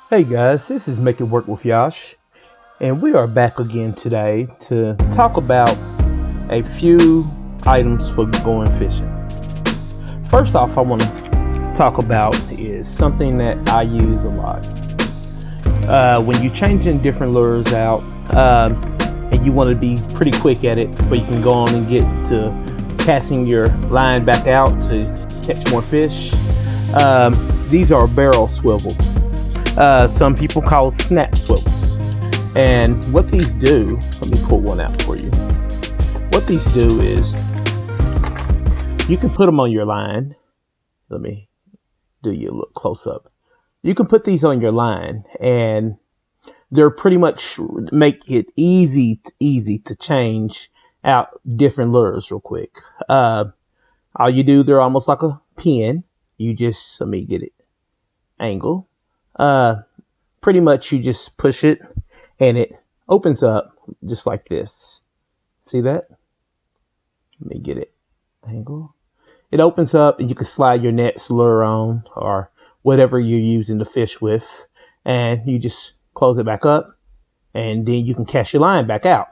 Hey guys, this is Make It Work with Yosh, and we are back again today to talk about a few items for going fishing. First off, I want to talk about is something that I use a lot. When you're changing different lures out and you want to be pretty quick at it before you can go on and get to casting your line back out to catch more fish, these are barrel swivels. Some people call snap swivels. And what these do, let me pull one out for you. What these do is you can put them on your line. Let me do you a look close up. You can put these on your line and they're pretty much make it easy to change out different lures real quick. All you do, they're almost like a pin. You just, let me get it angle. Pretty much you just push it and it opens up just like this. See that? Let me get it angle. It opens up and you can slide your next lure on or whatever you're using to fish with, and you just close it back up and then you can cast your line back out.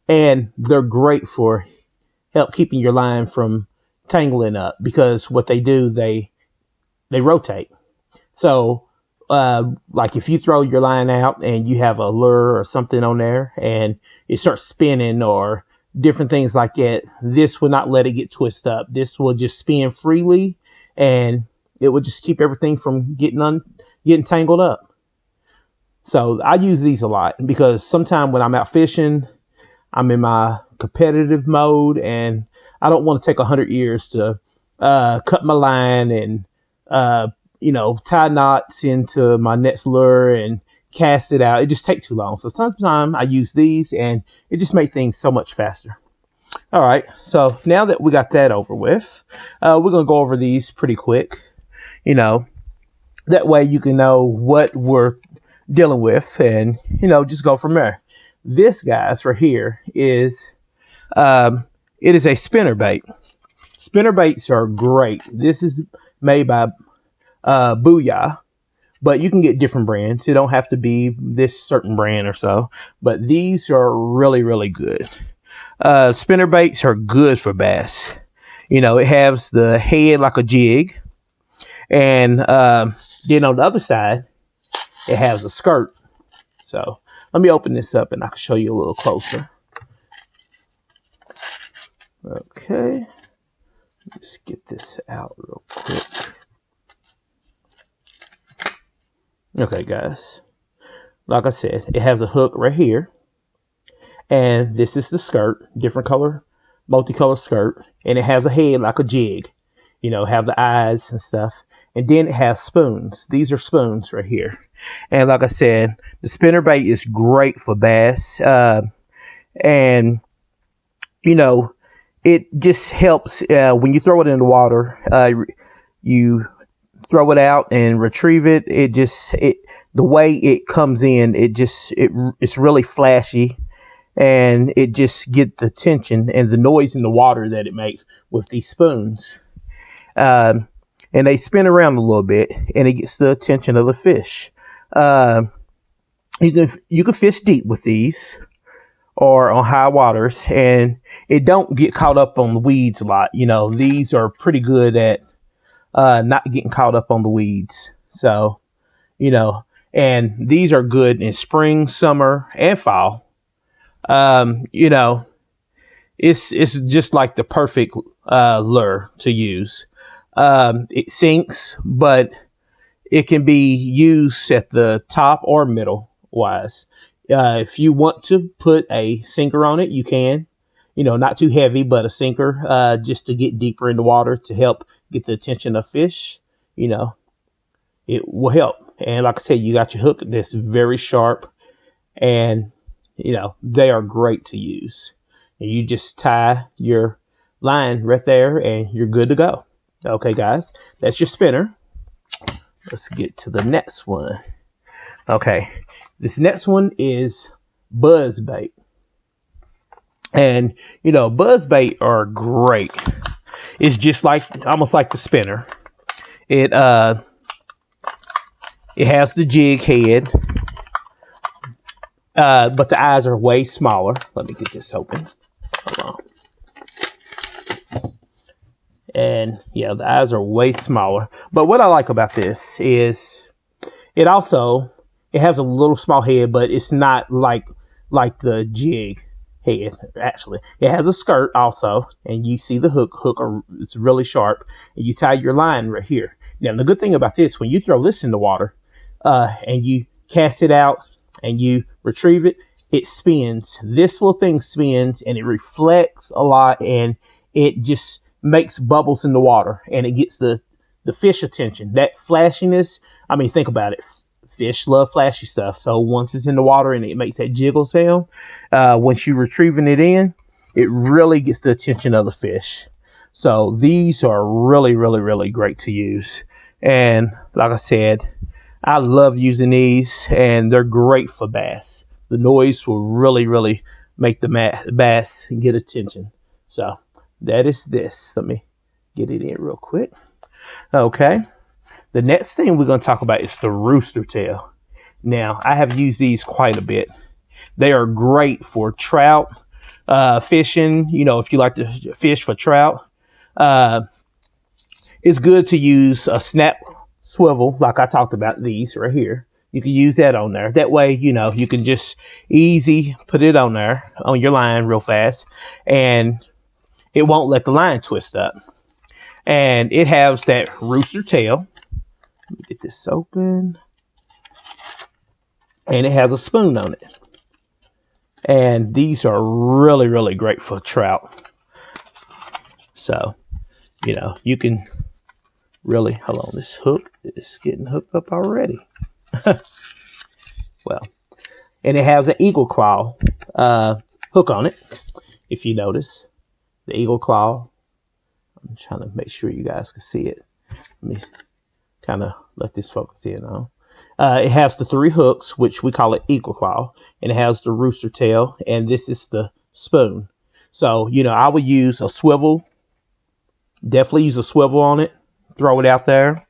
And they're great for help keeping your line from tangling up, because what they do, they rotate. So, like if you throw your line out and you have a lure or something on there and it starts spinning or different things like that, this will not let it get twisted up. This will just spin freely and it will just keep everything from getting tangled up. So I use these a lot because sometimes when I'm out fishing, I'm in my competitive mode and I don't want to take 100 years to cut my line and tie knots into my next lure and cast it out. It just takes too long. So sometimes I use these and it just makes things so much faster. All right. So now that we got that over with, we're going to go over these pretty quick. That way you can know what we're dealing with and, just go from there. This, guys, right here is, it is a spinnerbait. Spinnerbaits are great. This is made by Booyah, but you can get different brands. It don't have to be this certain brand or so, but these are really, really good. Spinnerbaits are good for bass. It has the head like a jig, and then on the other side, it has a skirt. So let me open this up and I can show you a little closer. Okay, let's get this out real quick. Okay, guys, like I said, it has a hook right here, and this is the skirt, different color, multicolored skirt, and it has a head like a jig, have the eyes and stuff, and then it has spoons. These are spoons right here, and like I said, the spinnerbait is great for bass, and it just helps when you throw it in the water. You throw it out and retrieve it. The way it comes in, it's really flashy, and it just get the tension and the noise in the water that it makes with these spoons. And they spin around a little bit and it gets the attention of the fish. You can fish deep with these or on high waters, and it don't get caught up on the weeds a lot. These are pretty good at not getting caught up on the weeds. So, and these are good in spring, summer, and fall. It's just like the perfect lure to use. It sinks, but it can be used at the top or middle wise. If you want to put a sinker on it, you can. Not too heavy, but a sinker, just to get deeper in the water to help get the attention of fish. It will help. And like I said, you got your hook that's very sharp, and they are great to use. And you just tie your line right there and you're good to go. Okay, guys, that's your spinner. Let's get to the next one. Okay, this next one is Buzzbait. And, Buzzbait are great. It's just almost like the spinner. It It has the jig head, but the eyes are way smaller. Let me get this open. Hold on. And yeah, the eyes are way smaller. But what I like about this is it has a little small head, but it's not like the jig head. Actually, it has a skirt also, and you see the hook. It's really sharp, and you tie your line right here. Now, the good thing about this, when you throw this in the water, and you cast it out and you retrieve it, it spins. This little thing spins, and it reflects a lot, and it just makes bubbles in the water, and it gets the fish attention. That flashiness, I mean, think about it. Fish love flashy stuff. So once it's in the water and it makes that jiggle sound, once you're retrieving it in, it really gets the attention of the fish. So these are really, really, really great to use. And like I said, I love using these, and they're great for bass. The noise will really, really make the bass get attention. So that is this. Let me get it in real quick. Okay. The next thing we're going to talk about is the Rooster Tail. Now, I have used these quite a bit. They are great for trout fishing. You know, if you like to fish for trout, it's good to use a snap swivel, like I talked about these right here. You can use that on there. That way, you know, you can just easy put it on there on your line real fast, and it won't let the line twist up. And it has that Rooster Tail. Let me get this open. And it has a spoon on it. And these are really, really great for trout. So, you know, you can really, hold on, this hook is getting hooked up already. Well, and it has an eagle claw hook on it. If you notice, the eagle claw. I'm trying to make sure you guys can see it. Let me kind of let this focus in on. It has the 3 hooks, which we call it eagle claw, and it has the Rooster Tail, and this is the spoon. So, you know, I would use a swivel, definitely use a swivel on it, throw it out there,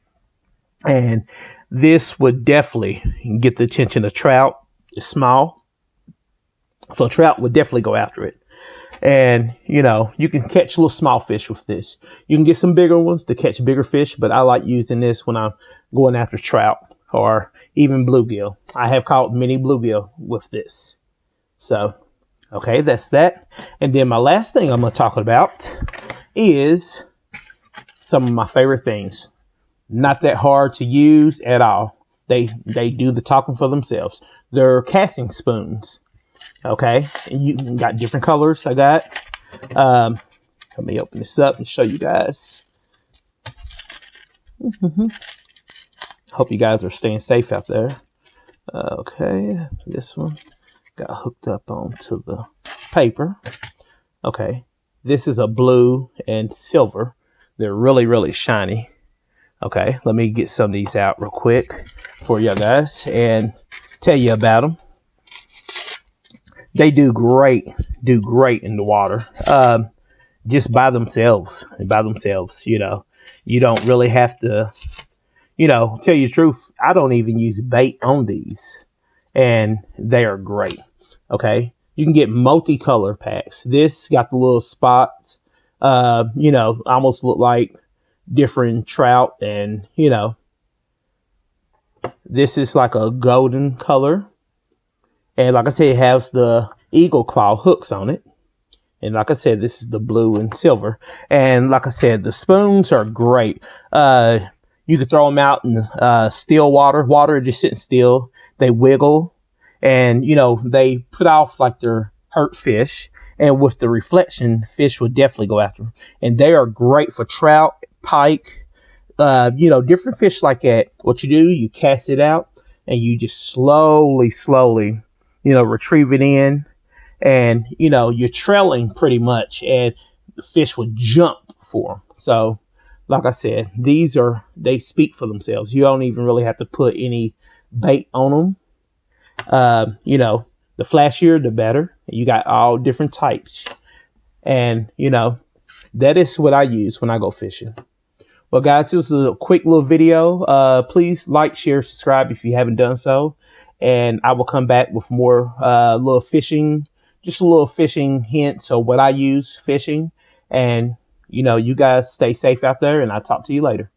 and this would definitely get the attention of trout. It's small, so trout would definitely go after it. And, you know, you can catch little small fish with this. You can get some bigger ones to catch bigger fish, but I like using this when I'm going after trout or even bluegill. I have caught many bluegill with this. So, okay, that's that. And then my last thing I'm going to talk about is some of my favorite things. Not that hard to use at all. They do the talking for themselves. They're casting spoons. Okay, and you got different colors. I got. Let me open this up and show you guys. Hope you guys are staying safe out there. Okay, this one got hooked up onto the paper. Okay, this is a blue and silver. They're really, really shiny. Okay, let me get some of these out real quick for you guys and tell you about them. They do great in the water, just by themselves, you know. You don't really have to, you know, tell you the truth, I don't even use bait on these, and they are great, okay? You can get multicolor packs. This got the little spots, you know, almost look like different trout, and, you know, this is like a golden color. And like I said, it has the eagle claw hooks on it. And like I said, this is the blue and silver. And like I said, the spoons are great. You can throw them out in still water just sitting still. They wiggle, and you know, they put off like they're hurt fish. And with the reflection, fish would definitely go after them. And they are great for trout, pike, you know, different fish like that. What you do, you cast it out, and you just slowly, you know, retrieve it in, and, you know, you're trailing pretty much, and the fish will jump for them. So, like I said, they speak for themselves. You don't even really have to put any bait on them. You know, the flashier, the better. You got all different types. And, you know, that is what I use when I go fishing. Well, guys, this was a quick little video. Please like, share, subscribe if you haven't done so. And I will come back with more little fishing, just a little fishing hints of what I use fishing. And, you know, you guys stay safe out there, and I'll talk to you later.